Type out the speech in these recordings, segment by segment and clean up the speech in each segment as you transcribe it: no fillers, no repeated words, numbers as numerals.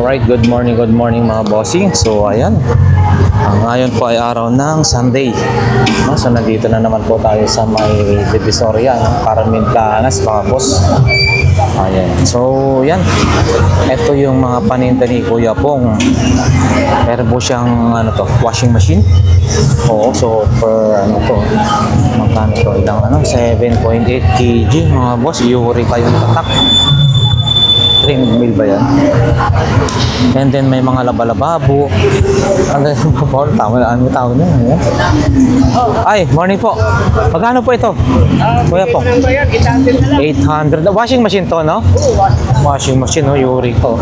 Alright, good morning mga bossing. So ayan, ngayon po ay araw ng Sunday. So nandito na naman po tayo sa may Divisoria, Carmen Planas mga boss. Ayan. So yan, ito yung mga paninda ni Kuya Pong. Meron po siyang washing machine. Oo, so per magkano to? Ilang 7.8 kg mga boss. Yuri pa yung tatak. 3 mil ba yan? And then may mga labalababo. Tama na, ano tawag na? Ay, morning po. Magkano po ito? Kuya po. 800. Washing machine to, no? Washing machine, no? Yuri ko.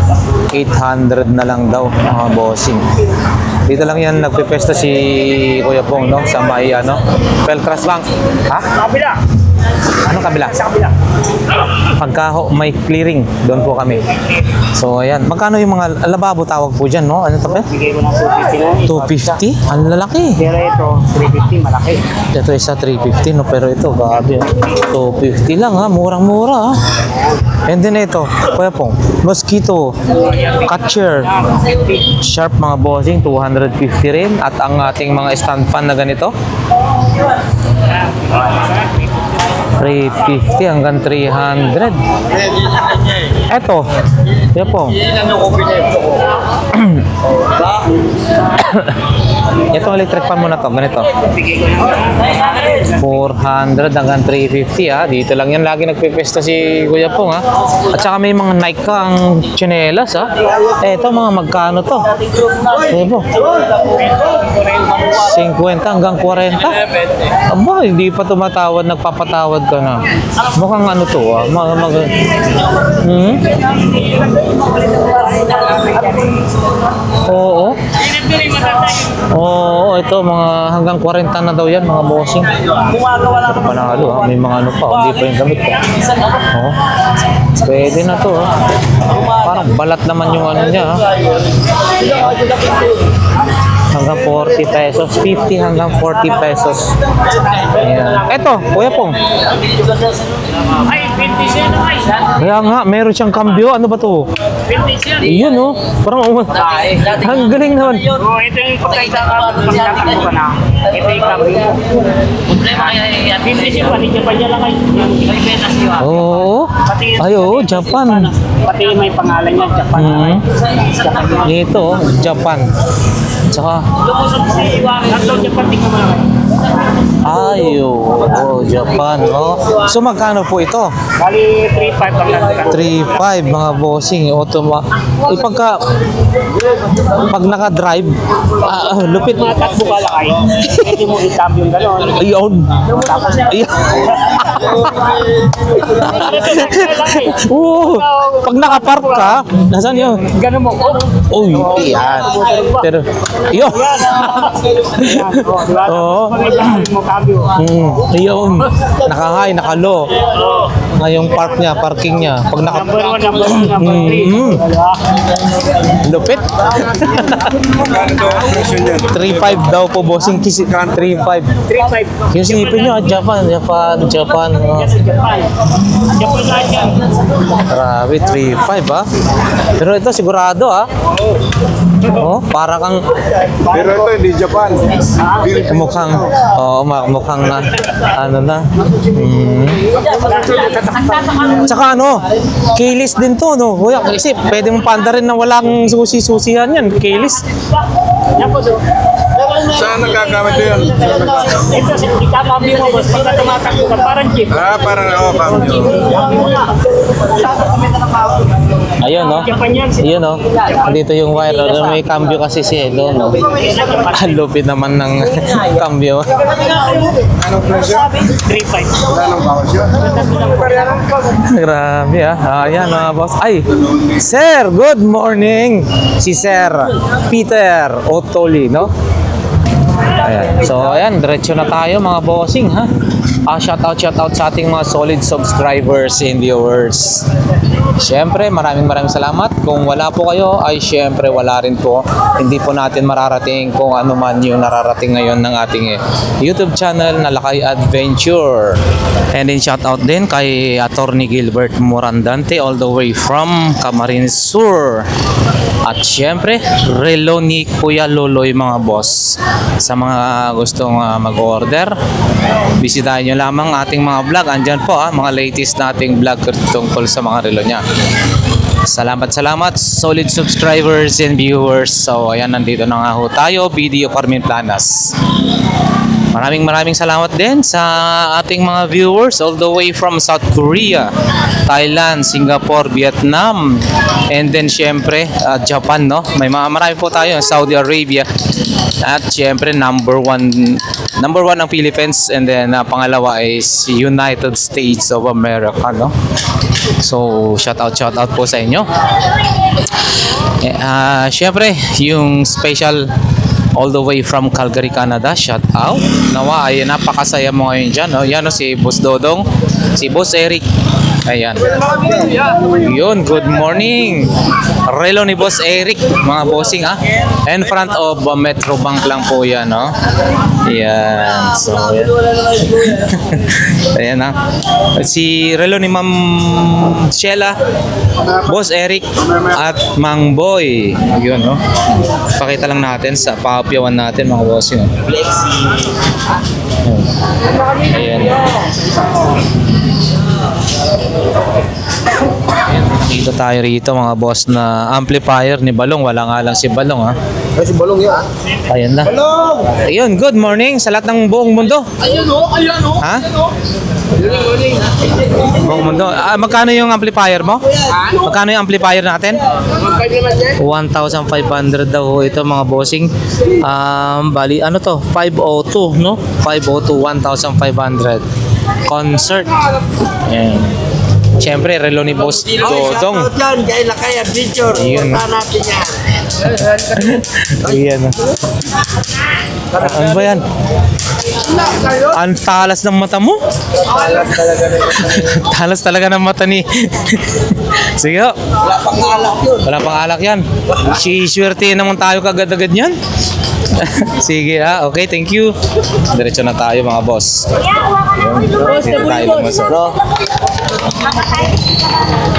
800 na lang daw, mga bossing. Dito lang yan nagpipesta si Kuya Pong, no? Sa may, Peltras Bank. Ha? Kabila. Anong kabila? Sa kabila. Pagka may clearing, doon po kami. So ayan, magkano yung mga lababo tawag po dyan, no? Ano ito pa? Bigay ko ng 250 250? lang. Ang lalaki. Pero ito, 350, malaki. Ito isa 350, no? Pero ito, grabe. 250 lang, ha? Murang-mura, ha? And then ito, Kuya Pong, mosquito, catcher, sharp mga bossing, 250 rin. At ang ating mga stand fan na ganito, 350 hanggang 300. Eto, yan po. Itong electric fan mo na to, ganito. 400 hanggang 350 ha. Dito lang yan lagi nagpipesta si Kuya Pong ha. At saka may mga Nike ka ang tsinelas ha. Eto mga magkano to? Eto. 50 hanggang 40. Aba, hindi pa tumatawad, nagpapatawad ka na. Mukhang to ha. Oo. Oo, ito mga hanggang 40 na daw yan mga bossing. Ito panalo ha, may mga pa, hindi pa yung gamit pa. Oo. Pwede na to ha. Parang balat naman yung niya ha. Hanggang 40 pesos, 50 hanggang 40 pesos. Ayan. Eto, Kuya Pong. Ay, 50 yan naman. Kaya nga, meron siyang kambyo. Ano ba to? 50 yan. Iyon no? Parang ang galing naman. Oo, ito yung pagkakatakbo ka na. Ito yung cambio. Problema kaya 50 yan, pati Japan yan lang kayo. Oo. Ay, oo, Japan. Pati may pangalan niya, Japan. Ito, Japan. Tsaka Japan, tingnan mo naman. Ayo, Japan, oh. So magkano po ito? Bali 3.5 ang lang. 3.5 mga bossing, pag naka-drive, lupit. Matakbo ka lakay. Pwede mo i-tap yung gano'n. Ayun. Tapos Pag nakapark ka, nasaan yun? gano'n mo. Uy, yan. Pero, yun. Oo. Mo cambio. Ayun. Naka-high, naka-low. Ngayong parking niya. Pag Number 1, number 2, number 3. lupit. 3.5 daw po bossing. 3.5. 3.5. Yung sinipin nyo, Japan. Japan lahat yan. Grabe, 3.5 ha. Pero ito sigurado ha. Oh, para kang Pero ito hindi Japan. mukhang na. Tsaka kilis din to no. Kuya, kasi pwede mong panda rin na walang susi-susihan yan. Kilis. Saan nagagamit yun? Ito, ikakambyo mo, boss. Pagka tumatakbo ka, parang jeep. Parang cambio. Ayun no. Ayun no. Dito yung wire. May cambio kasi si Elo no. Ang lupit naman ng cambio. Anong presyo? 3.5. Anong bawas yun? Grabe ayan mga boss. Ay, Sir, good morning. Si Sir Peter Otoli, no? Ayan. So, ayan, diretso na tayo mga bossing, ha? Shout out sa ating mga solid subscribers and viewers. Siyempre, maraming salamat. Kung wala po kayo, ay siyempre wala rin po. Hindi po natin mararating kung ano man yung nararating ngayon ng ating YouTube channel na Lakay Adventure. And then shout out din kay Attorney Gilbert Morandante all the way from Camarines Sur. At siyempre, relo ni Kuya Loloy mga boss. Sa mga gustong mag-order, bisitahin nyo lamang ating mga vlog. Andyan po mga latest nating vlog tungkol sa mga relo niya. Salamat solid subscribers and viewers. So ayan, nandito na nga ho tayo, Video Carmen Planas. Maraming salamat din sa ating mga viewers all the way from South Korea, Thailand, Singapore, Vietnam, and then syempre Japan, no? Marami po tayo, Saudi Arabia, at syempre number one ang Philippines, and then pangalawa is United States of America, no? So shout out po sa inyo. Syempre yung special all the way from Calgary, Canada, shout out. Nawa ay napakasaya mo ngayon dyan, no? Yan, no, si Boss Dodong, si Boss Eric. Ayan. Yun, good morning. Relo ni Boss Eric, mga bossing, in front of Metro Bank lang po yan, no? Ayan. So, ayan. Ayan, si relo ni Ma'am Sheila, Boss Eric, at Mang Boy. Yun, no? Pakita lang natin sa papiawan natin, mga bossing. Ayan. Dito tayo rito mga boss na amplifier ni Balong. Wala nga lang si Balong, Ay, si Balong yun, Ayan na. Balong! Ayun, good morning sa lahat ng buong mundo. Ayun, Ha? Buong mundo. Magkano yung amplifier mo? Magkano yung amplifier natin? 1,500 daw ito mga bossing. Bali, ano to? 502, no? 502, 1,500. Concert. Ayan. Siyempre, relo ni Boss Dodong. Yan, kaya Lakay Adventure. Ayun. Punta natin yan. Ayan. Ano ba yan? Ang talas ng mata mo? Talas talaga ng mata ni... Sige ho. Wala pang alak yun. Wala pang alak yan. Swerte naman tayo kagad-agad yan. Sige okay, thank you. Diretso na tayo mga boss. Dito tayo lumusot.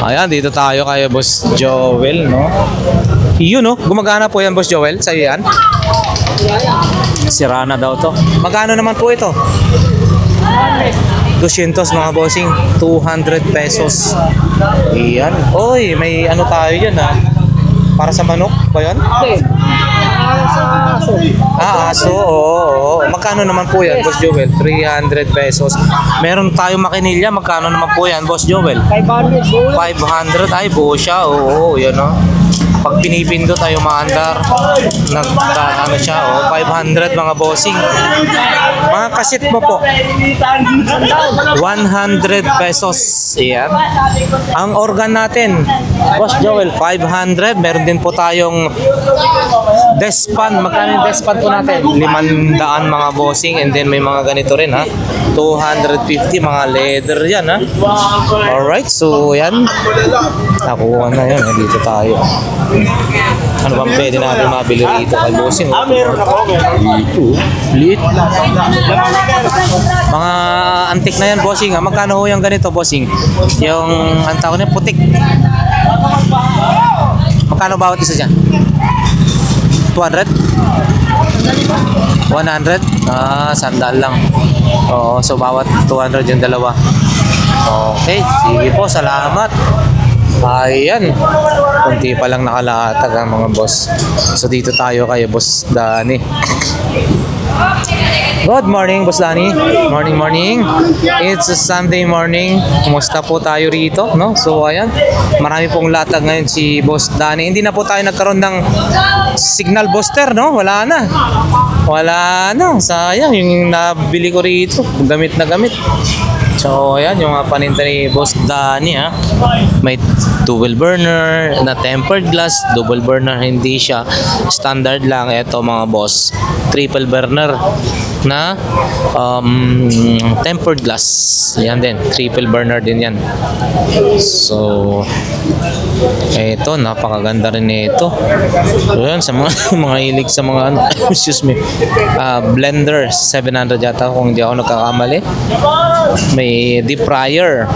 Ayan, dito tayo kay Boss Joel, no? Yun, no? Gumagana po yan, Boss Joel. Sa'yo yan? Sira na daw to. Magkano naman po ito? 200 mga bossing. 200 pesos. Iyan. Oy, may ano tayo yan, para sa manok ba yan? Aso. Oo. Magkano naman po yan, Boss Joel? 300 pesos. Meron tayong makinilya. Magkano naman po yan, Boss Joel? 500. 500. Ay, buo siya. Oo, yan, no? Pag pinipindot tayo maandar, ano siya, 500 mga bossing. Mga kasit mo po, 100 pesos. Ayan. Ang organ natin, Boss Joel, 500. Meron din po tayong despan. Magkano yung despan po natin? 500 mga bossing. And then may mga ganito rin, 250 mga leather yan, Alright, so yan. Nakuha na yun. Dito tayo. Ano bang pwede natin mabili rito kay bossing? Dito. Lit. Mga antik na yan, bossing. Magkano ho yung ganito, bossing? Yung, ang tawag niya, putik. Magkano bawat isa dyan? 200? 100? Sandal lang. Oo, so bawat 200 yung dalawa. Okay, sige po, salamat. Ayan, kunti pa lang nakalatag ang mga boss. So dito tayo kay Boss Danny. Good morning, Boss Danny. Morning. It's a Sunday morning. Kumusta po tayo rito, no? So ayan, marami pong latag ngayon si Boss Danny. Hindi na po tayo nagkaroon ng signal booster, no? Wala na. Sayang yung nabili ko rito. Gamit na gamit. So ayan, yung paninda ni Boss Danny, may dual burner na tempered glass, double burner, hindi siya standard lang. Ito mga boss, triple burner na tempered glass. Yan din, triple burner din yan. So eto, napakaganda rin nito. So yan, sa mga mga hilig sa mga ano, excuse me, blender 700 yata kung hindi ako nagkakamali. May deep fryer.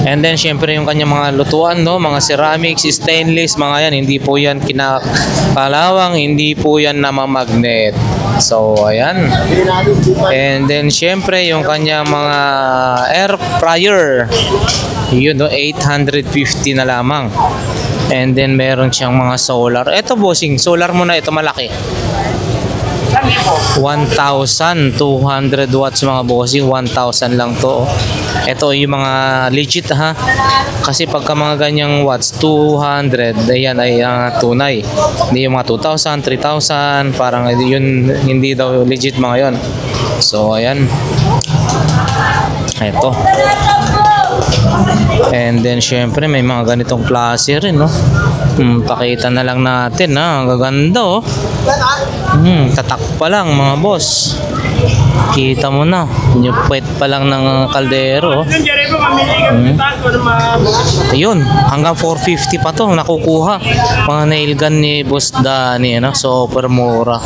And then syempre yung kanyang mga lutuan, no, mga ceramics, stainless, mga yan, hindi po yan kinakalawang, hindi po yan namamagnet. So ayan. And then syempre yung kanyang mga air fryer, yun, no, 850 na lamang. And then meron siyang mga solar. Ito bossing, solar mo na ito malaki. 1,200 watts mga bossing, 1,000 lang to. Ito yung mga legit ha. Kasi pagka mga ganyang watts 200, ayan ay tunay. Hindi yung mga 2,000, 3,000, parang yun hindi daw legit mga yon. So ayan. Ito. And then syempre may mga ganitong klase rin, no. Pakita na lang natin ha. Ang gaganda oh. Tatak pa lang mga boss. Kita mo na, yung puwet pa lang ng kaldero. Ayun, hanggang 450 pa to nakukuha. Mga nail gun ni Boss Danny, ano? Super mura.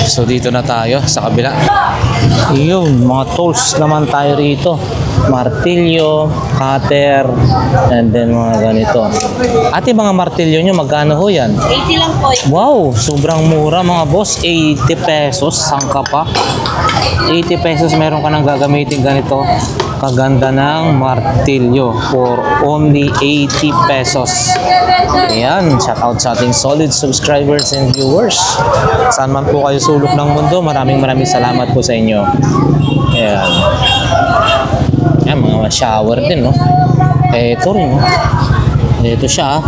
So dito na tayo sa kabila. Yun, mga tools naman tayo rito. Martilyo, cutter, and then mga ganito. Ate, mga martilyo nyo, magkano ho yan? 80 lang po. Wow, sobrang mura mga boss. 80 pesos, sangka pa. 80 pesos meron ka nang gagamitin ganito. Kaganda ng martilyo for only 80 pesos. Ayan, shout out sa ating solid subscribers and viewers. Saan man po kayo sulok ng mundo, maraming salamat po sa inyo. Ayan. Ayan, mga shower din, no? Ito rin, no? Ito siya,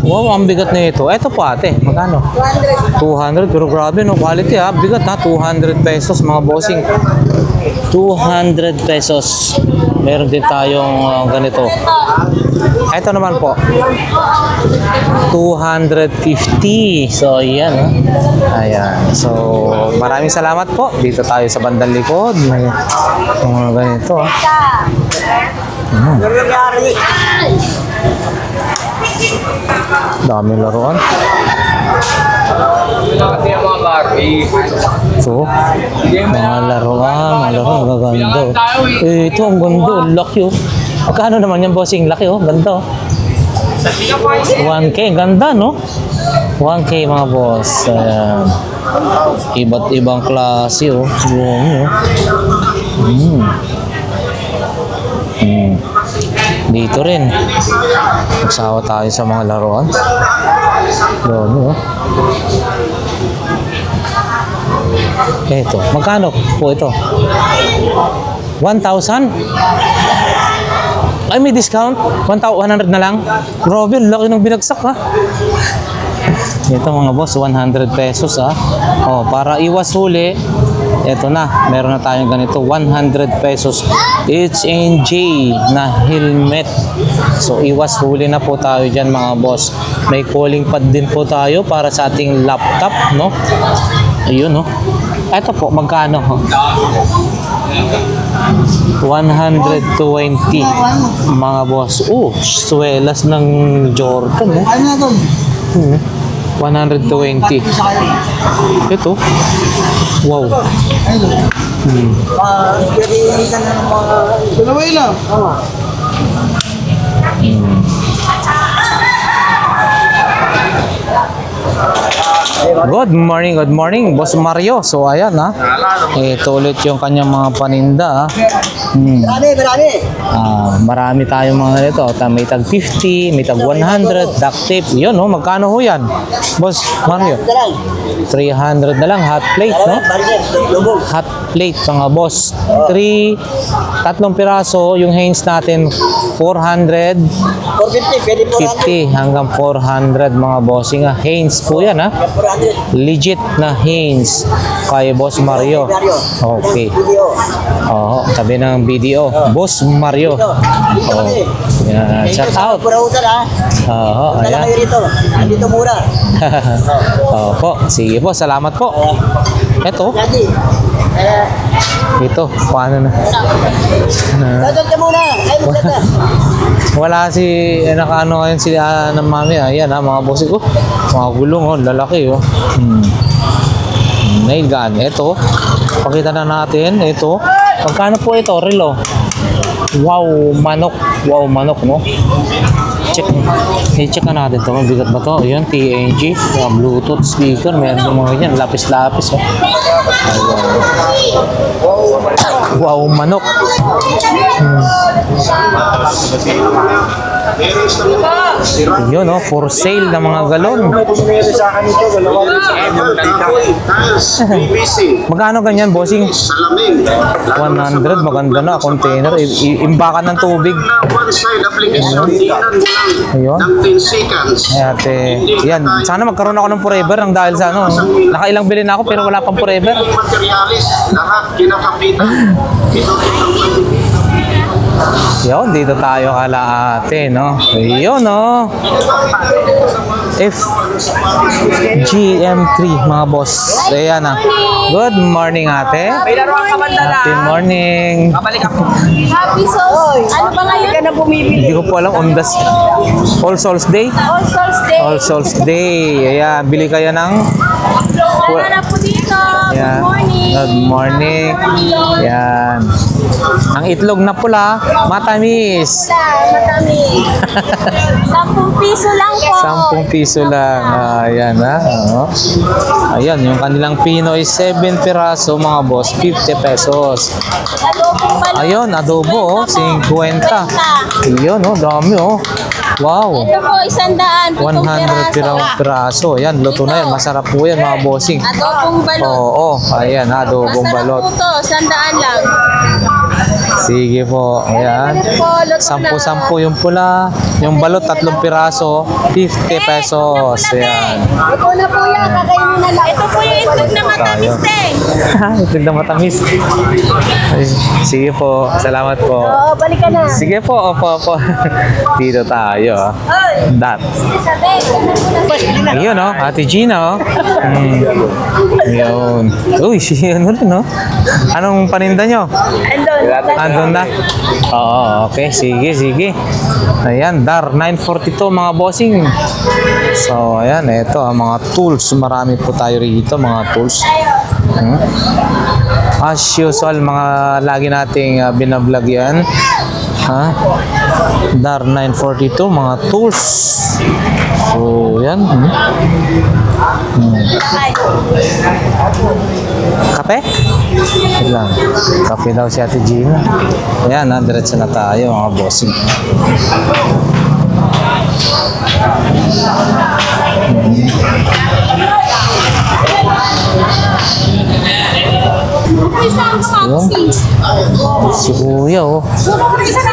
wow, ang bigat na ito. Ito po ate, magkano? 200, pero grabe, no? Quality ha, bigat ha, 200 pesos mga bossing. 200 pesos. Meron din tayong ganito. Ito naman po 250. So ayan, ayan. So maraming salamat po. Dito tayo sa bandang likod. May mga ganito daming laruan. So, mga laruan, gaganda. Ito ang ganda, laki oh. Magkano naman yung bossing? Laki oh, ganda oh. 1K, ganda no? 1K mga boss. Iba't ibang klase oh. Yun, dito rin. Magsawa tayo sa mga laruan. Doon oh. Ito, magkano po ito? 1,000? Ay, may discount? 100 na lang? Grabe, laki ng binagsak ha. Ito mga boss, 100 pesos ha. Oh, para iwas huli, ito na, meron na tayong ganito, 100 pesos. H&J na helmet. So, iwas huli na po tayo dyan mga boss. May calling pad din po tayo para sa ating laptop, no? Ayun, no? Ito po, magkano? 120 mga boss. Oh, swelas ng Jordan, eh. 120. Ito. Wow. Dalaway lang. Good morning, Boss Mario. So ayan ha. Ito ulit yung kanyang mga paninda ha. Marami tayong mga nito. May tag 50, may tag 100, duct tape. Yun no, magkano ho yan? Boss Mario? 300 na lang, hot plate no? Hot plate mga boss. Tatlong piraso, yung Haynes natin 400, 50 hanggang 400 mga bossing ha. Haynes po yan ha. Legit na Haynes kay Boss Mario. Okay. Oo. po, sabi ng BDO, Boss Mario. Oh, yan, shout out. Pura-utan ha. Oo, Tala ayan. kayo rito. Andito mura. Opo, sige po, salamat po. Eto, Daddy. ito, paano na? Dadal ka muna. Ay, maganda. Wala si, nakaano ngayon si ng mami, ayan ha, mga bossing ko. Mga gulong, oh, lalaki, oh. Nail gun, ito. Pakita na natin, ito. Magkano po ito, Rilo? Wow, manok. Wow, manok, no? Check. I-check na natin ito. Mabigat ba ito? Ayan, TNG. Bluetooth speaker. Meron yung mga yan. Lapis-lapis, oh. Ayan. Wow, manok. Yun, no? For sale na mga galon. Magkano ganyan, bossing? 100, maganda na, container. Imbakan ng tubig. Ayun. Ate, yan. Sana magkaroon ako ng forever ang dahil sa ano. Nakailang bilhin ako pero wala pang forever. Yun, dito tayo kala ate, no? Ayun, no? FGM3, mga boss. Ayan, na. Good morning, ate. May laruan ka banda na. Happy morning. Babalik ako. Happy Souls. Ano ba ngayon? Ka na bumibili. Hindi ko po alam, on the All Souls Day? All Souls Day. All Souls Day. Ayan, bili kayo ng... Wala na po dito. Ayan. Good morning. Good morning. Ayan. Ang itlog na pula, matamis. Matami. 10 piso lang po. 10 piso lang. Ayan, ha. Oo. Ayan, yung kanilang Pinoy 7 piraso, mga boss, 50 pesos. Adobong balot. Ayun, adobo, oh, 50. Ayun, oh, dami, oh. Wow. Ito po, 100. 100 piraso. Ayan, luto na yan. Masarap po yan, mga bossing. Adobong balot. Oo, ayan, adobong Masarap balot. po to. 100 lang. Sige po, ayan. Ito po, luto na. 10-10 yung pula, yung balot 3 piraso, 50 pesos. Ayan. Ito na po yan. Kakainin na lang. Ito po yung itlog na matamis eh. Itlog na matamis. Ay, sige po, salamat po. Oo, balik ka na. Sige po, opo. Dito tayo. Dat. Ayun, no? Ate Gina, oh. Yun. Uy, ano rin, no? Anong paninda nyo? Andun na? Oo, okay. Sige. Ayan, Dar, 942 mga bossing. So, ayan, ito, mga tools. Marami po tayo rito, mga tools. As usual, mga lagi nating binablog yan. Ha? Dar 942, mga tools. So, yan. Kape? Wait lang. Kape daw si Ate Gina. Ayan, diretso na tayo, mga bossing. Yun. Si Kuya, oh.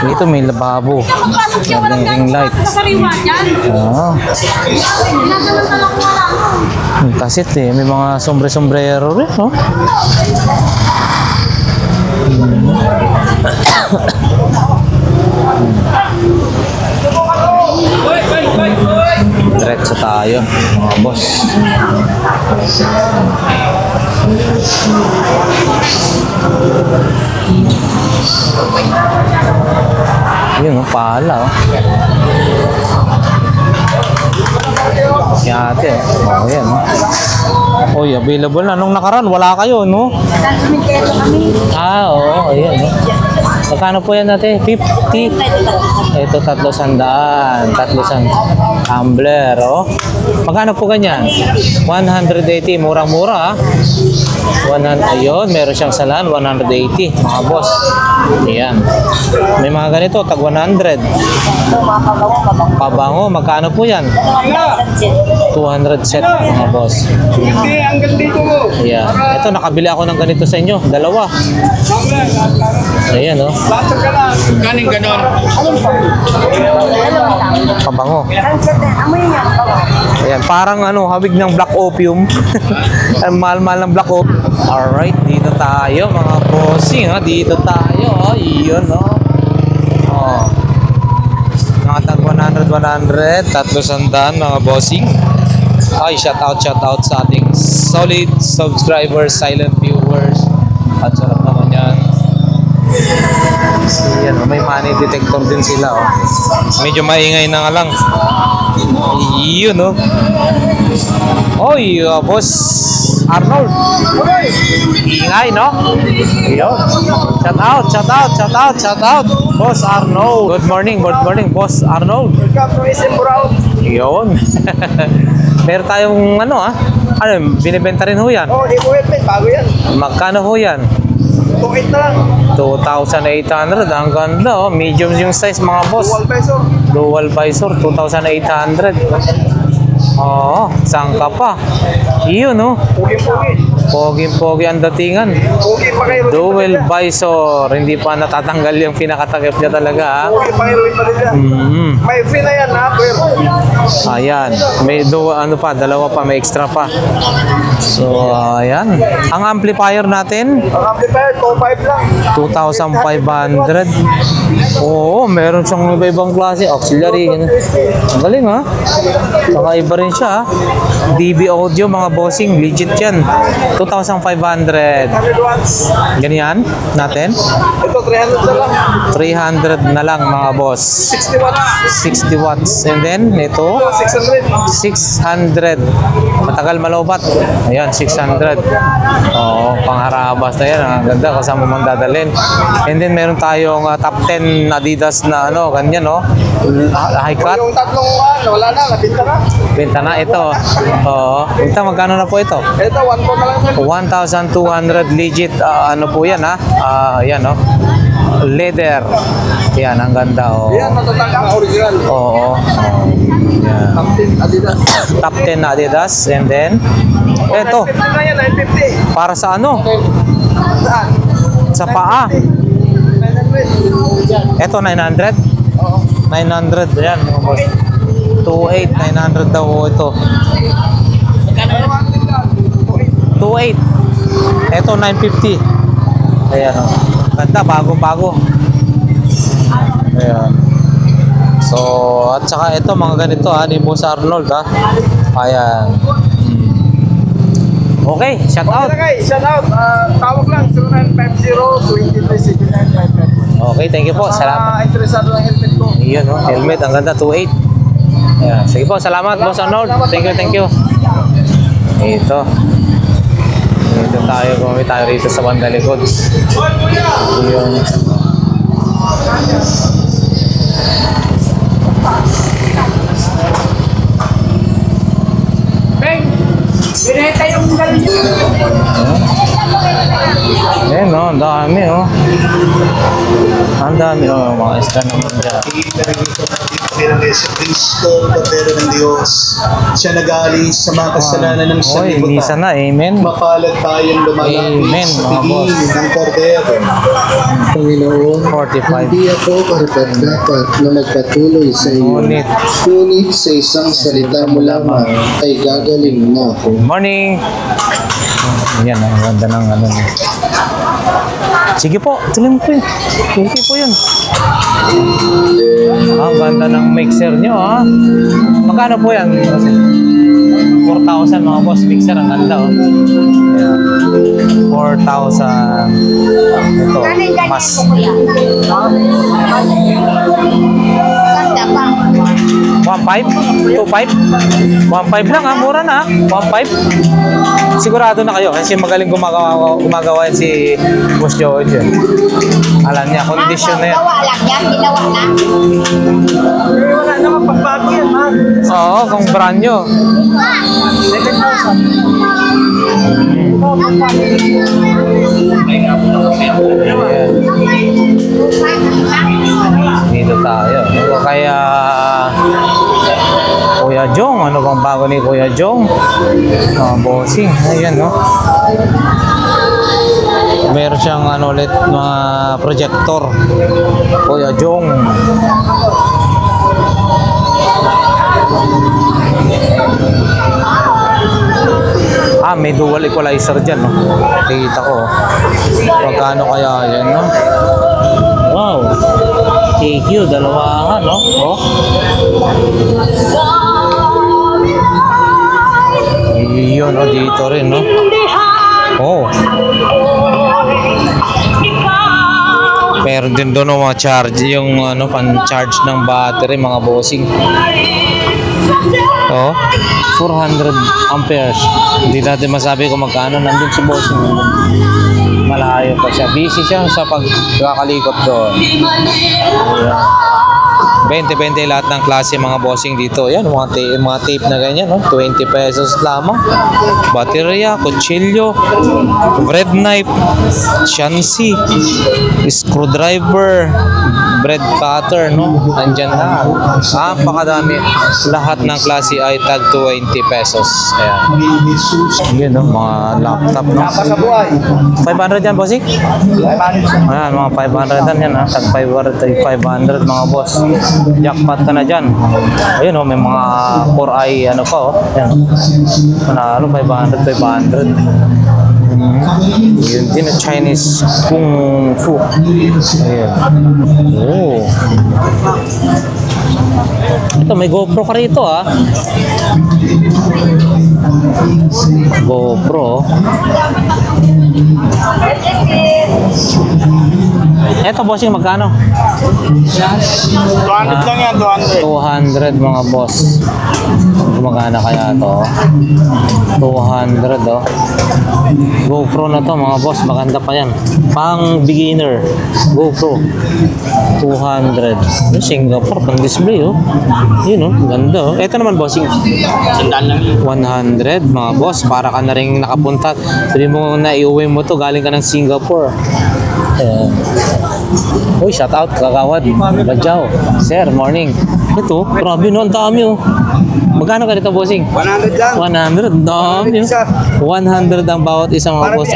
Dito may lababo. Naging light. Ah. Kasi may mga sombrero rin, no? Diretso tayo, mga boss. Yun, pala, oh. Yan ate, oh, yan, oh. Oy, available na. Nung nakaraan, wala kayo, no? Ah, oo, ayan, no? Magkano po yan natin? 50? Ito, 300. 300 tumbler, oh. Magkano po ganyan? 180. Murang-mura, ah. 100, ayun, meron siyang salan. 180, mga boss. Ayan. May mga ganito, tag 100. Pabango, magkano po yan? 200 set mga boss. Hindi, hanggang dito mo. Ayan. Ito, nakabili ako ng ganito sa inyo. Dalawa. Ayan, oh. Lasag ka lang. Kaning ganon. Pabango. Ayan, parang ano, hawig ng black opium. Ang mahal-mahal ng black opium. Alright, dito tayo mga bossing, ha. Dito tayo, oh. Iyon, oh. Oh. Mga tag 100, 300 mga bossing. Ay, shout out sa ating solid subscribers, silent viewers. At sarap naman yan. So, yan, oh, may money detector din sila, oh. Medyo maingay na nga lang. Iyon, oh. Oy, boss Arnold. Ingay, no? Iyon. Shout out. Boss Arnold. Good morning, Boss Arnold. Welcome to SM Burao. Iyon. Meron tayong ano, ah. Ano, binibenta rin ho yan. Oh, di mo yan, bago yan. Magkano ho yan? 2.8 na lang. 2,800. Ang ganda, oh. Medium yung size, mga boss. Dual peso. Dual visor, 2,800. Oo, sangka pa. Iyon, no? Pugi-pugi. Pogi ang datingan. Pugi pa kayo. Dual visor. Hindi pa natatanggal yung pinakatakip niya talaga, ha? Pugi pa kayo pa rin yan. May free na yan, ha? Pero, Ayan. May ano pa, dalawa pa, may extra pa. So, ayan. Ang amplifier natin, ang amplifier, 2.5 lang. 2,500. Oo, meron siyang iba-ibang klase. Auxiliary. Ang galing, ha? Saka iba rin siya, ha? DB audio, mga bossing. Legit yan. 2,500. 100 watts. Ganyan natin. Ito, 300 na lang. 300 na lang, mga boss. 60 watts. 60 watts. And then, ito, Ito, 600. 600. Matagal malobat. Ayan, 600. Oo, pangharabas na yan. Ang ganda, kasama mong dadalhin. And then, meron tayong top 10 Adidas na ano, ganyan, no? High cut. Yung tatlong wala na, nabinta na. Benta na ito. Oo. Ito, magkano na po ito? Ito, 1 po na lang. 1,200 legit. Ano po yan, ha? Yan, no? Leather. Yan, ang ganda, oh. Yan, matatag ang original. Oo. Yan. Captain Adidas. Top 10 na Adidas. And then, ito. 950 na yan, 950. Para sa ano? Saan? Sa paa. 900. Ito, 900? Oo. 900. Yan, mga boss. 2,800, 900 daw ito. 2,800. Ito, 950. Ayan, oh. Ganda, bagong-bago. Ayan. So, at saka ito, mga ganito, ha, ni Boss Arnold, ha. Ayan. Okay, shout out. Okay, shout out. Tawag lang, 0950-237955. Okay, thank you po. Salamat. Interesado ng helmet ko. Iyon, no? Helmet, ang ganda, 2.8. Ayan. Sige po, salamat, Boss Arnold. Thank you. Ito. Dito tayo, gumamit tayo rito sa bandalikod. Iyon. Beng! Binenta yung galing nyo. Ayan, no? Ang dami, oh. Ang dami, oh. Mga isda naman dyan. ng Yesu Cristo, Kordero ng Diyos. Siya nag-aalis sa mga kasalanan ng Oy, misa sanlibutan. na, amen. Mapalad tayong lumalapit Amen, sa mga boss. tingin ng Kordero. Panginoon, 45. hindi ako karapat-dapat na magpatuloy sa iyo. Ngunit sa isang salita mo lamang ay gagaling na ako. Morning! Yan, ang ganda ng ano niya. Sige po, tuloy mo po yun. Okay po yun. Ang ganda ng mixer nyo, ha? Magkano po yan? 4,000 mga boss, mixer. Ang ganda, oh. Ayan. 4,000. Ito, mas. Ganda pa. 1.5? 2.5? 1.5 lang, ha? Mura na, ha? 1.5? Sigurado na kayo kasi magaling gumagawa yan si Boss George. Alam niya, condition na yan. Gawa lang yan, ginawa na. Wala naman pagbago yan, ha? Oo, kung brand nyo. 7,000. Ayan. bago ni Kuya Jong. Bossing. Ayan, no? Meron siyang ano ulit, mga projector. Kuya Jong. May dual equalizer dyan, no? Kita ko. Pagkano kaya yan, no? Wow. TQ, dalawa nga, no? Oh. Yun, oh, dito rin, no? Oh. Meron din doon mga charge, yung ano, pan-charge ng battery, mga bossing. Oh, 400 amperes. Hindi natin masabi kung magkano. Nandun si bossing. Malayo pa siya. Busy siya sa pagkakalikot doon. Ayan. 20-20 lahat ng klase mga bossing dito. Yan, mga tape na ganyan, no? 20 pesos lamang. Baterya, kutsilyo, bread knife, shansi, screwdriver, bread cutter, no? Andyan na. Pakadami. Lahat ng klase ay tag 20 pesos. Ayan. Yun, no? Mga laptop, no? 500 yan, bossing? Ayan, mga 500 yan, ha? Tag 500 mga boss. Jackpot ka na dyan. Ayun, oh, may mga 4i ano pa, oh. Ayan. Manalo, 500. Yun din na Chinese Kung Fu. Ayan. Oh. Ito, may GoPro ka rito, ah. GoPro. Ito, bossing, magkano? 200 lang yan, 200. 200 mga boss. Gumagana kaya to? 200, oh. GoPro na to mga boss, maganda pa yan. Pang beginner. GoPro 200. Singapore, pang display, oh. Yun, oh, ganda, oh. Ito naman bossing, 100 mga boss. Para ka na rin nakapunta. Sabi mo na iuwi mo to, galing ka ng Singapore. Ayan. Uy, shout out Kagawad Badjao. Sir, morning. Ito, grabe, no, ang dami, oh. Magkano ka dito, bossing? 100 lang. 100, dami, oh. 100 ang bawat isang mga boss.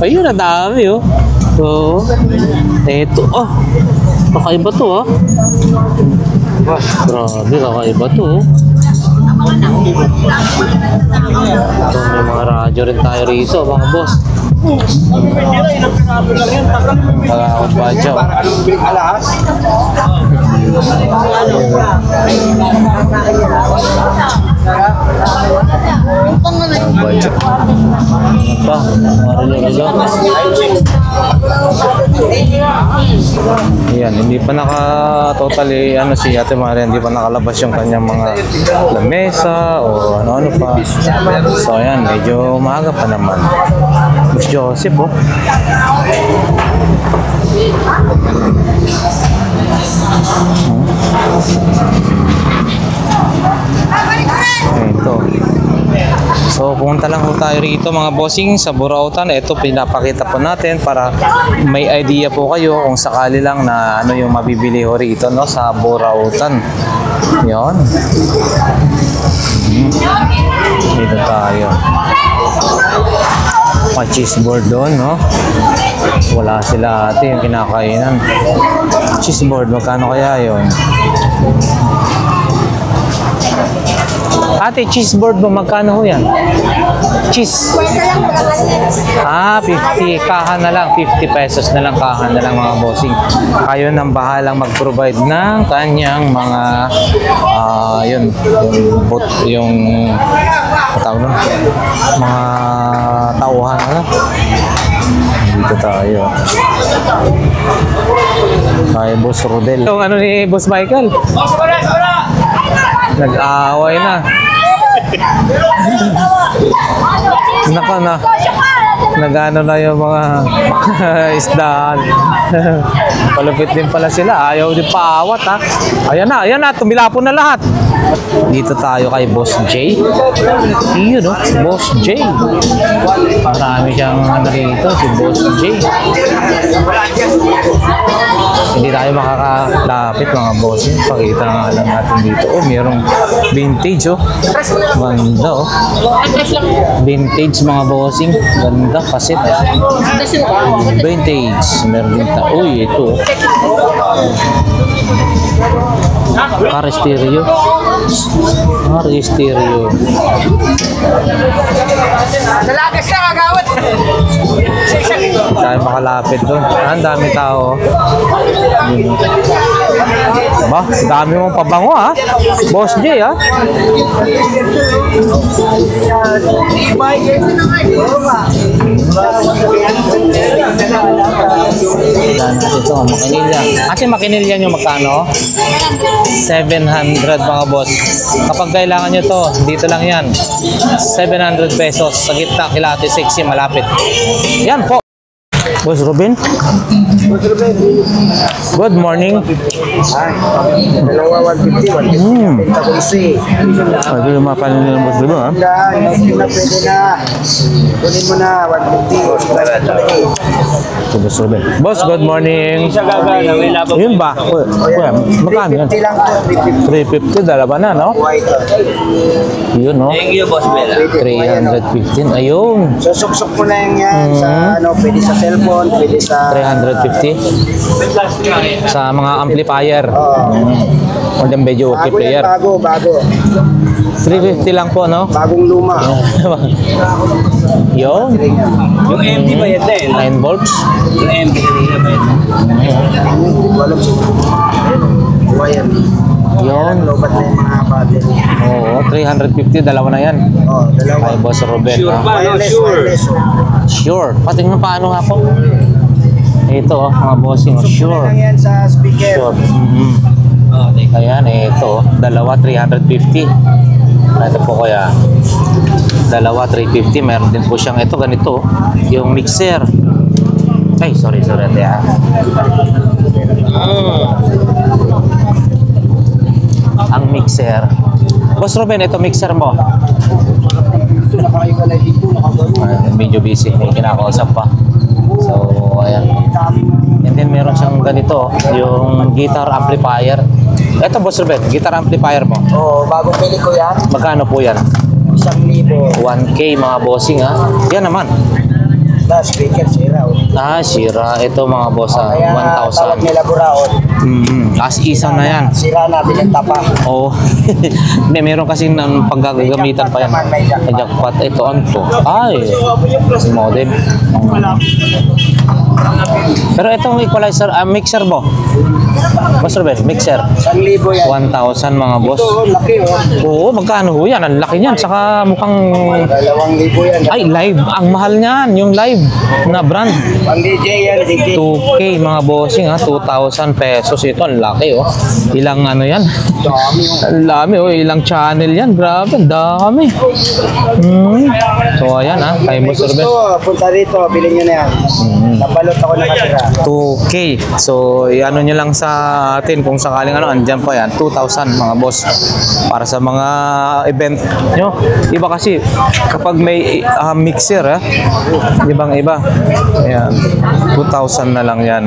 Ayun, ang dami, oh. So, eto, oh. Kakaiba to, oh. Grabe, kakaiba to, oh. So, may mga radyo rin tayo rito, mga boss. Kagawad Badjao. Anong big alahas? Budget. Pa, yan, hindi pa totally ano si Ate Maria, hindi pa nakalabas yung kanyang mga lamesa o ano-ano pa. So ayan, medyo maaga pa naman. Boss Joseph, oh. Ito. So pumunta lang po tayo rito mga bossing sa Burautan. Ito pinapakita po natin para may idea po kayo kung sakali lang na ano yung mabibili ho rito, no, sa Burautan. Yon. Dito tayo. Cheeseboard doon, no? Wala sila ate yung kinakainan. Cheeseboard, magkano kaya yun? Ate, cheeseboard mo, magkano ho yan? Cheese. 50. 50. Kaha na lang. 50 pesos na lang. Kaha na lang mga bossing. Kayo nang bahalang mag-provide ng kanyang mga yung tawag nun, mga tauhan, ano? Dito tayo. Kay Boss Rodel. Yung ano ni Boss Michael? Nag-aaway na. Naka na. Nagano na yung mga isdaan. Palupit din pala sila. Ayaw din paawat, ha. Ayan na. Tumilapon na lahat. Dito tayo kay Boss J. Yun, no? Boss J. Marami siyang ano rito, si Boss J. Hindi tayo makakalapit mga bossing. Pakita nga lang natin dito. Oh, mayroong vintage oh. Ganda oh. Vintage mga bossing. Ganda kasit. Vintage. Meron din ta. Uy, ito. Car stereo. Car stereo. Dalagas ka, kagawad. Tayo makalapit doon. Ang dami tao. Yun. Ba, dami mong pabango ha. Boss J ha. Yan natin ito, makinilya. Ate, makinilya nyo magkano? 700 mga boss. Kapag kailangan nyo to, dito lang yan. 700 pesos. Sa gitna, kila Ate Sexy, malapit. Yan po. Boss Ruben. Good morning. Dalawa 150, 150. Benta ko isi. Ito yung mga panin ng Boss Ruben ha. Pwede na. Kunin mo na, 150. Ito Boss Ruben. Boss, good morning. Yun ba? Kuya, magkano yan? 350 lang to, 350, dalawa na, no? White. Yun, no? Thank you, Boss Bella. 315. Ayun. Susuksok mo na yan sa ano, pwede sa cellphone, pwede sa 350 sa mga amplifier. Or the medyo okay bago yan, player. bago. 350 lang po, no? Bagong luma. Yun. Yung empty ba yan din? 9 volts. Yung empty kanina ba yan? Hindi ko alam siguro. Wire. Yun. Lobat na yung mga battery. Oo, 350. Dalawa na yan. Oh, dalawa. Ay, Boss Ruben. Sure ha? ba? No, Wireless, sure. wireless. Sure. Patingin mo paano nga po. Ito, oh, mga bossing. Oh, sure. Lang yan sa speaker. Sure. Ayan, ito. Dalawa, 350. Ito po kaya. Dalawa, 350. Meron din po siyang ito, ganito. Yung mixer. Ay, sorry. Ate, ah. Ang mixer. Boss Ruben, ito mixer mo. Ito nakaiwalay dito, nakagano. Medyo busy. May kinakausap pa. So, ayan. And then meron siyang ganito, yung guitar amplifier. Ito, Boss Ruben, guitar amplifier mo. Oh, bagong pili ko yan. Magkano po yan? 1,000. 1K mga bossing ha. Yan naman. Na speaker, sira. Sira. Ito mga boss ha. Kaya tawag 1,000. nila buraon. As isa na yan. Sira na, binenta pa. Oo. Hindi, meron kasi ng paggagamitan pa yan. May jackpot. Ito, ano to? Ay, modem. Pero itong equalizer, mixer mo. Boss Ruben, mixer. 1,000 yan. 1,000 mga boss. Ito, laki oh. Oo, magkano ho yan? Ang laki niyan. Saka mukhang... 2,000 yan. Ay, live. Ang mahal niyan. Yung live na brand. Pang DJ yan, DJ. 2K mga bossing ha. 2,000 pesos. Ito, ang laki oh. Ilang ano yan? Dami oh. Ang dami oh. Ilang channel yan. Grabe, ang dami. So, ayan ha. Kay Boss Ruben. Gusto, punta rito, bilhin nyo na yan. Nabalot ako nakatira. 2K. So, i-ano nyo lang sa atin kung sakaling ano, andyan pa yan. 2,000 mga boss. Para sa mga event nyo. Iba kasi, kapag may mixer, ibang iba. Ayan. 2,000 na lang yan.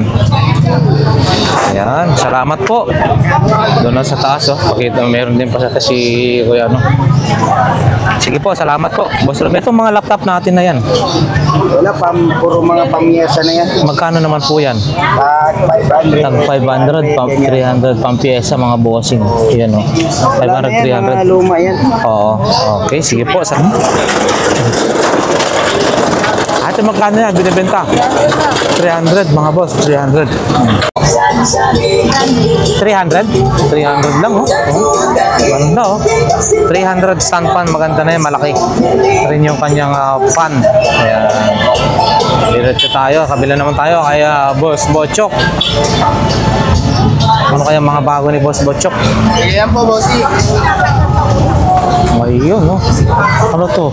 Ayan. Salamat po. Doon na sa taas, oh. Pakita, meron din pa sa taas si Kuya, no? Sige po, salamat po. Boss Ruben, itong mga laptop natin na yan. Wala, puro mga pamiyesa na yan. Magkano naman po yan? Tag 500. Tag 500, 300 pang pyesa mga bossing. Yan o. 500, Mga 300. luma yan. Oo. Okay, sige po. Ate, magkano yan? Binibenta? 300 mga boss. 300. 300? 300 lang oh. Ganda oh. 300 stand fan. Maganda na yan. Malaki. Rin yung kanyang fan. Ayan. Diretso tayo. Kabila naman tayo. Kaya Boss Bochok. Ano kaya mga bago ni Boss Bochok? Ayan po, bossy. Ayun, no? Ano to?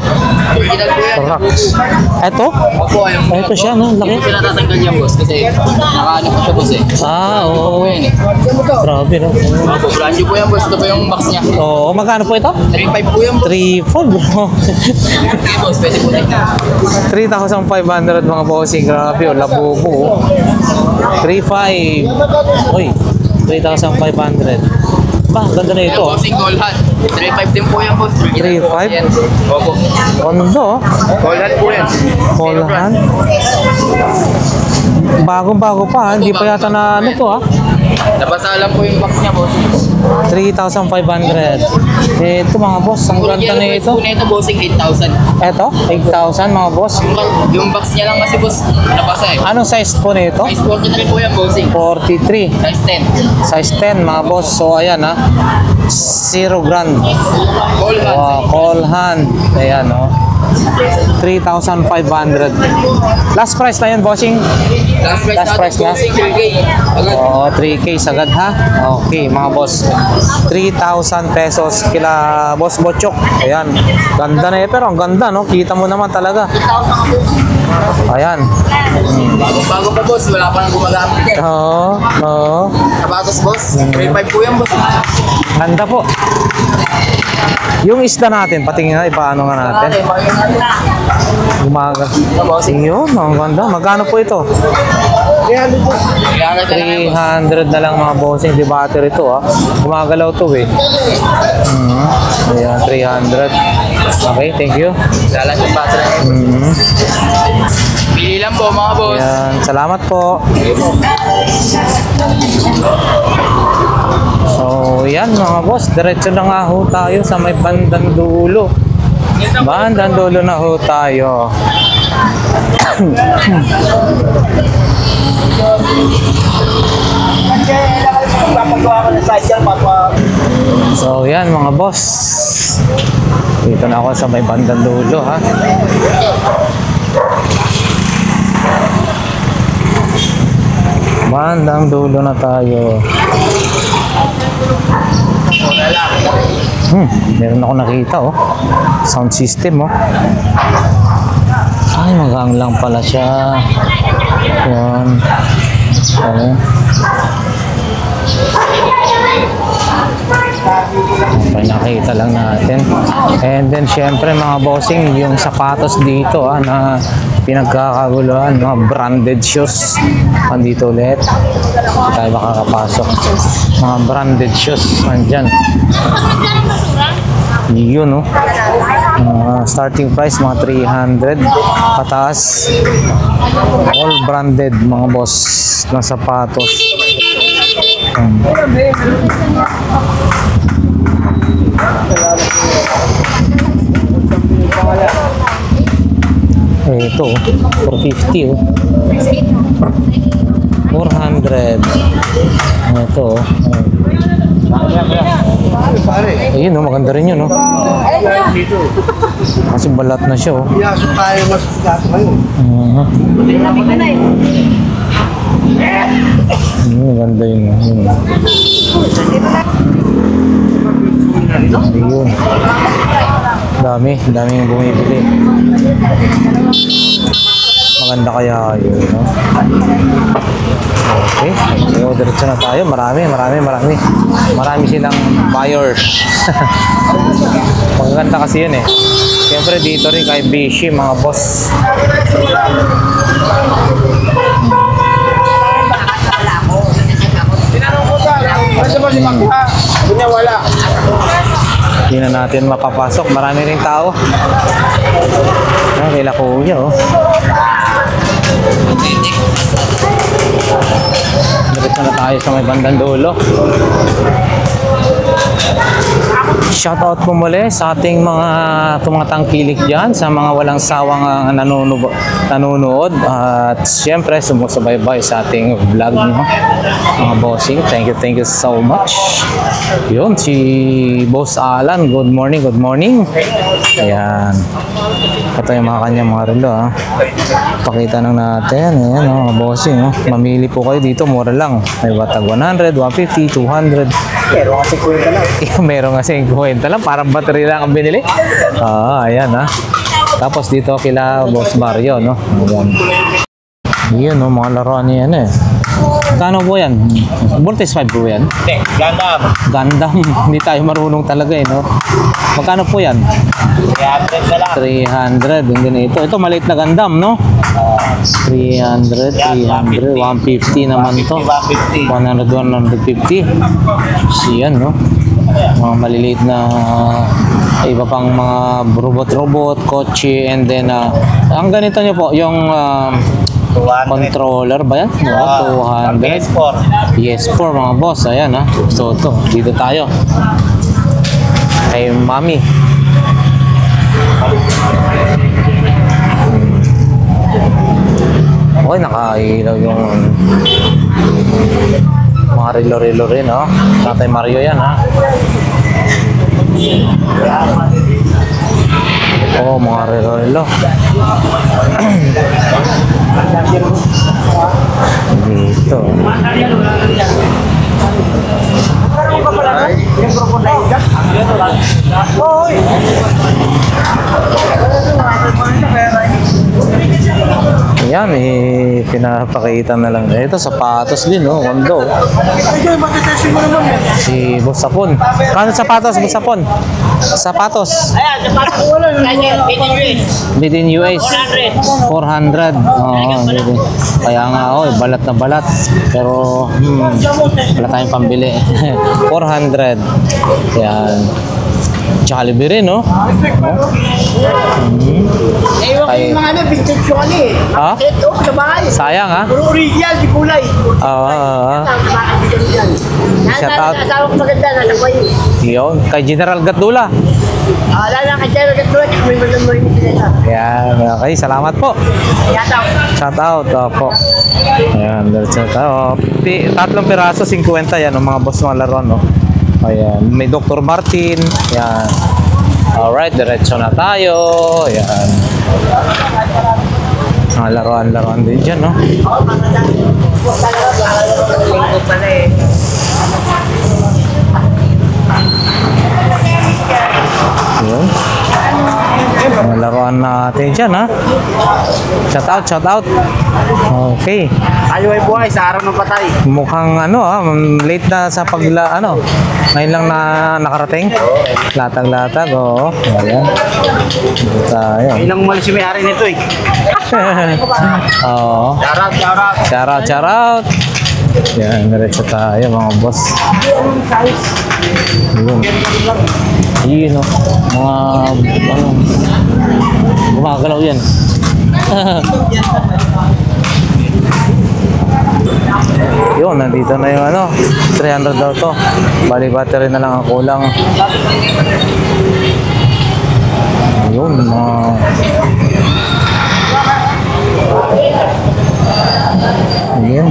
Rocks. Eto? Opo, ayun. Eto siya, no? Laki. Hindi ko natatanggal yan, boss. Kasi nakaano po siya, boss eh. Oo. Grabe, no? Opo, brand new po yan, boss. Ito po yung box niya. Oo, magkano po ito? 3.5 po yan, boss. 3,400. Okay, boss. Pwede po tingnan. 3,500 mga bossing. Grabe, oh. Labubo, oh. 3,500. Uy, 3,500. Ba, ganda na ito, oh. Bossing Gold Hat. 3.5 din po yan, boss. 3.5? Yan. Opo. Kondo, oh. Gold Hat po yan. Polhan. Bagong-bago pa, ha? Hindi pa yata na ano to, ha? Nabasa lang po yung box niya, boss. 3,500. Ito mga boss, ang ganda na ito. Po na ito, bossing 8,000. Ito, 8,000 mga boss. Yung box niya lang kasi, boss, nabasa eh. Anong size po nito? Size 43 po yan, bossing. 43. Size 10. Size 10 mga boss. So ayan, ha. 0 grand. Gold Hat. Wow, call hand. Ayan, oh. 3,500. Last price na yun, bossing. Last price Last natin, price na? bossing 3K. Agad. Oo, 3K sagad, ha? Okay, mga boss. 3,000 pesos kila Boss Bochok. Ayan. Ganda na eh, pero ang ganda, no? Kita mo naman talaga. Ayan. Bago pa, boss. Wala pa nang gumagamit yan. Oo, oo. Sapatos, boss. 3.5 po yan, boss. Ganda po. Yung isda natin, patingin na, ipaano nga natin. Gumaga. Yun, ang ganda. Magkano po ito? 300 na lang mga bossing. Di battery ito, ha? Gumagalaw to, eh. Ayan, 300. Okay, thank you. Lalat yung battery. Pili lang po, mga boss. Ayan, salamat po. So, yan mga boss. Diretso na nga ho tayo sa may bandang dulo. Bandang dulo na ho tayo. Papagawa ko ng size yan, papa. So, yan mga boss. Dito na ako sa may bandang dulo, ha. Bandang dulo na tayo. Meron ako nakita, oh. Sound system, oh. Ay, magang lang pala siya. Yan. Okay. Okay, nakita lang natin. And then, syempre, mga bossing, yung sapatos dito, na pinagkakaguluhan, mga branded shoes. Andito ulit. Hindi tayo makakapasok. Mga branded shoes, nandyan. Yun, oh. Starting price, mga 300. Pataas. All branded, mga boss, na sapatos. Ito, 450, oh. 400. Ito, oh. Ayun, oh, maganda rin yun, oh. Kasi balat na siya, oh. Yaso tayo mas gato ngayon. Maganda yun, oh. Ayun. Daming bumibili. Maganda kaya yun, no? Okay, so diretso na tayo. Marami silang buyers. Maganda kasi yun, eh. Siyempre dito rin kay Bishi, mga boss. Tinanong ko sa, ano sa mga simakha? Kunya wala. Hindi na natin mapapasok. Marami rin tao. Kila kuya, oh. Diretso na tayo sa may bandang dulo. Shoutout po muli sa ating mga tumatangkilik dyan, sa mga walang sawang nanonood at siyempre sumusubaybay sa ating vlog, no? Mga bossing, thank you so much. Yun, si Boss Alan, good morning. Ayan, ito yung mga kanyang mga relo, ha. Pakita nang natin. Ayan, mga bossing, no? Mamili po kayo dito, mura lang. May batag 100, 150, 200. Pero kasi kuya ka lang. Meron kasi 50. 50 lang, parang battery lang ang binili. Ayan ha. Tapos dito kila Boss Mario, no? Ayan. Yun, no, mga laruan niya yan eh. Kano po yan? Voltage 5 po yan? Hindi, Gundam. Gundam. Hindi tayo marunong talaga eh, no? Magkano po yan? 300 na lang. 300. Hindi na ito. Ito maliit na Gundam, no? 300, 300, 150 naman to. 100, 150. Siyan, no? Mga maliliit na iba pang mga robot-robot, kotse, and then ang ganito nyo po, yung 200. controller ba yan? No, 200. PS4. PS4 mga boss, ayan ha. So ito, dito tayo. Kay Mami. Okay, nakailaw yung mga relo-relo rin, no? Tatay Mario yan, ha? Oh, mga relo-relo. Dito. Yan, pinapakita na lang. Ito, sapatos din, no? Kondo. Si Boss Sapon. Kano sapatos, Boss Sapon? Sapatos. Ayan, dapat ko wala. Kaya, Made in US. 400. Oo, kaya nga, oh, balat na balat. Pero, wala tayong pambili. 400. Yan. Jollibee rin, no? Ewan ko yung mga vintage yung ano eh. Ha? Set off sa bahay. Sayang, ha? Puro original, di kulay. Shout out. Asawa ko maganda na sabay. Yun, kay General Gatdula. Lala ka dyan, maganda may malamoy mo sila. Yan, okay, salamat po. Yata. Shout out, opo. Ayan, shout out. 3 piraso, 50 yan, ang mga boss mga laruan, no? Ayan, may Dr. Martin. Ayan. Alright, diretso na tayo. Ayan. Mga laruan-laruan din dyan, no? Ayan. Mga laruan natin dyan, ha? Shout out, shout out. Okay. Tayo ay buhay sa araw ng patay. Mukhang ano late na sa ngayon lang na nakarating. Latag-latag, oo. Ayan. Dito tayo. Ilang umalis si may-ari nito eh. Oo. Shoutout, shoutout. Shout out, shout out. Yan, diretso tayo mga boss. Yun. Yun, no. Mga, gumagalaw yan. Yun, nandito na yung 300 daw to. Bali battery na lang ang kulang. Yun, Ayan.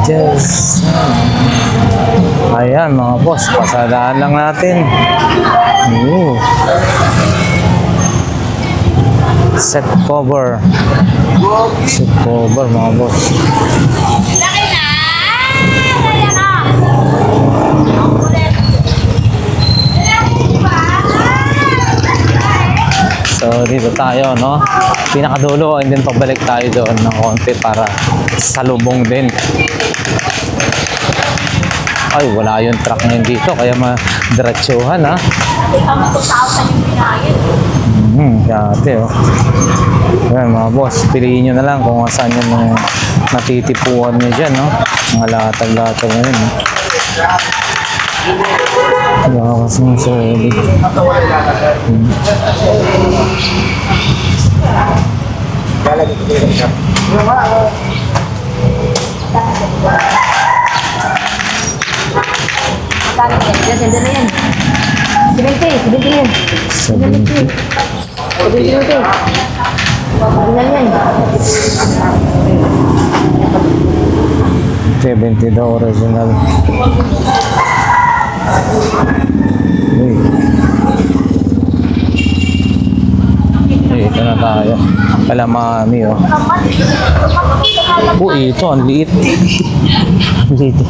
Just ayan mga boss, pasadaan lang natin. Set cover mga boss. Laki na! Kaya na! Ang kulit! So dito tayo, no? Pinakadulo, and then pabalik tayo doon ng konti para salubong din. Ay, wala yung truck ngayon dito, kaya madiretsuhan, ha? Ang 2,000 yung pinayad. Dati, oh. Ayan, mga boss, piliin nyo na lang kung saan yung natitipuan nyo dyan, no? Mga latag-latag na yun, no? Wala kasi nga sa ulit. Ganda na yan. 70 yan. 70 yan. Ganda yan. 70 daw original. Uy. Ito na tayo. Kala mami, oh. Ito, ang liit. Ang liit.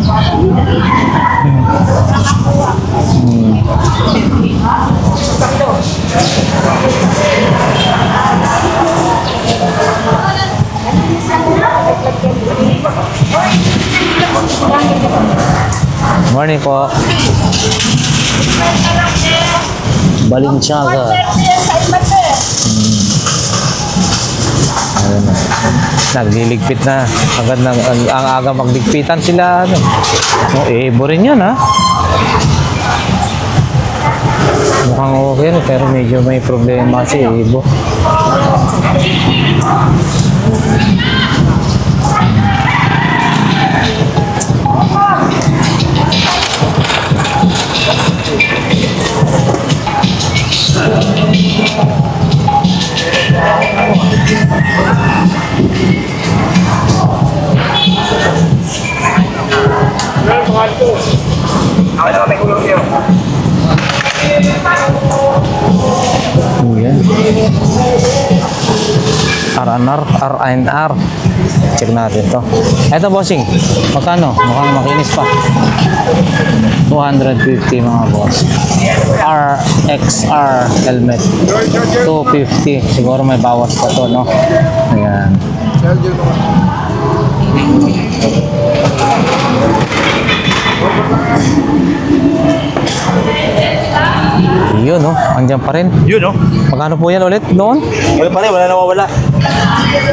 Morning po. Balenciaga. Ayun na. Nagliligpit na. Agad na, ang aga magligpitan sila. Ano. Ebo rin yan, ha? Mukhang okay, pero medyo may problema si Ebo. Yan. R&R. Check natin to. Eto, bossing. Magkano? Mukhang makinis pa. 250 mga boss. RXR helmet. 250. Siguro may bawas pa to, no? Ayan. Yun, no? Andiyan pa rin. Yun, no? Magkano po yan ulit noon? Wala pa rin, wala nawawala.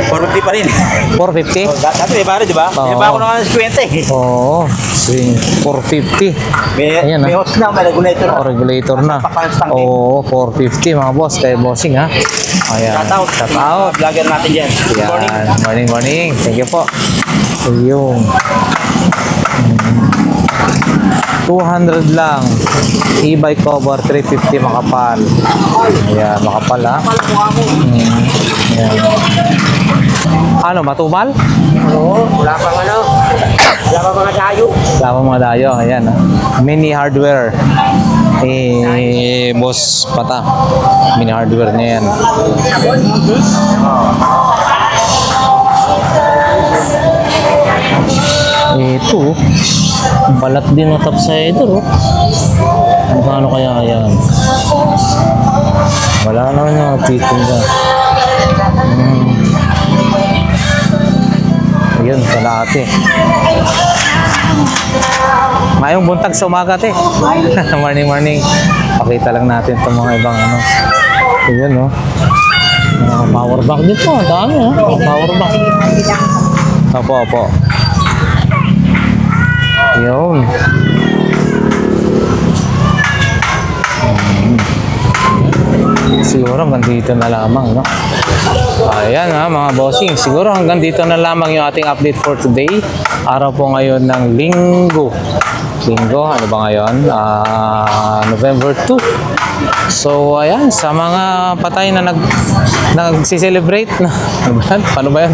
450 pa rin. 450? Dati may pare, di ba? Oo. May pa ako ng 50 eh. Oo. 450. Ayan, May hose na, may regulator. Regulator na. Oo, 450 mga boss. Kaya bossing, ha? Ayan. Shout out. Shout out. Vlogger natin dyan. Good morning. Yan. Morning. Thank you po. Ayun. 200 lang. E-bike cover 350 makapal. Ayan, makapal, ha? Ayan. Ano, matumal? Oo, wala pang ano. Wala pang mga dayo. Wala pa mga dayo. Ayan, ha? Mini hardware. Boss Pata. Mini hardware niya yan. Ito, balat din ng topsider, oh. Magkano kaya yan? Wala naman yung titinda. Ayun, kalahati. Ngayong buntag sa umaga, te. Morning. Pakita lang natin itong mga ibang ano. Ayun, no? Power bank dito. Ang dami, ha? Power bank. Opo. Yun. Siguro hanggang dito na lamang, no? Ayan, ha, mga bossing. Siguro hanggang dito na lamang yung ating update for today. Araw po ngayon ng Linggo. Ano ba ngayon? November 2. So, ayan, sa mga patay na nag-celebrate na, paano ba yan?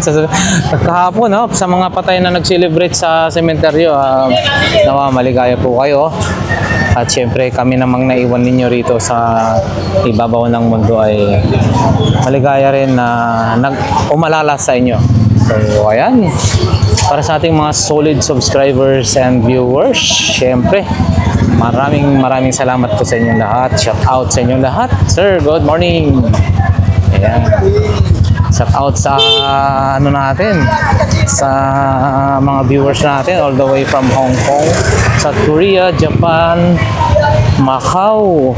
Kahapon, no? Sa mga patay na nag-celebrate sa sementeryo, nawa maligaya po kayo. At syempre, kami namang naiwan ninyo rito sa ibabaw ng mundo ay maligaya rin na umalala sa inyo. So, ayan. Para sa ating mga solid subscribers and viewers, syempre, maraming salamat po sa inyong lahat. Shout out sa inyong lahat. Sir, good morning. Ayan. Shout out sa ano natin, sa mga viewers natin all the way from Hong Kong, South Korea, Japan, Macau,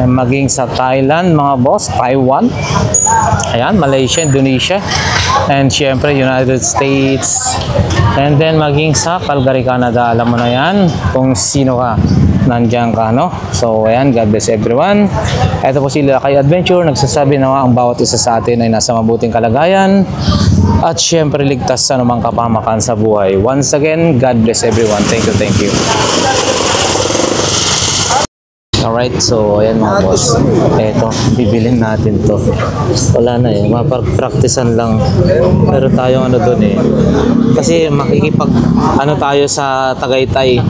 maging sa Thailand, mga boss, Taiwan, ayan, Malaysia, Indonesia, and syempre United States, and then maging sa Calgary, Canada. Alam mo na yan kung sino ka, nandiyan ka, no? So ayan, God bless everyone. Ito po sila kay Adventure, nagsasabi na ang bawat isa sa atin ay nasa mabuting kalagayan at syempre ligtas sa anumang kapahamakan sa buhay. Once again, God bless everyone. Thank you. Alright, so ayan mga boss. Eto, bibilin natin to. Wala na eh, mapag-practicean lang. Pero tayong ano dun eh. Kasi makikipag, ano tayo sa Tagaytay.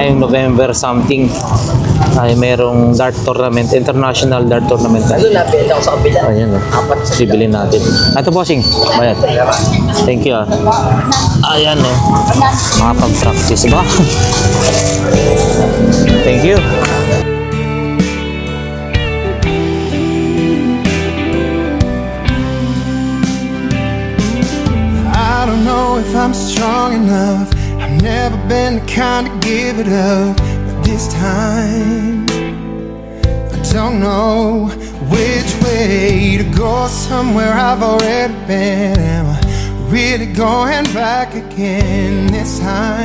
Ngayong November something. Ay merong dart tournament, international dart tournament. Ayan o, bibilin natin. Ito bossing, bayad. Thank you ah. Ayan o, makapag-practice ba? Thank you. I don't know if I'm strong enough. I've never been the kind to give it up. But this time, I don't know which way to go. Somewhere I've already been. Am I really going back again this time?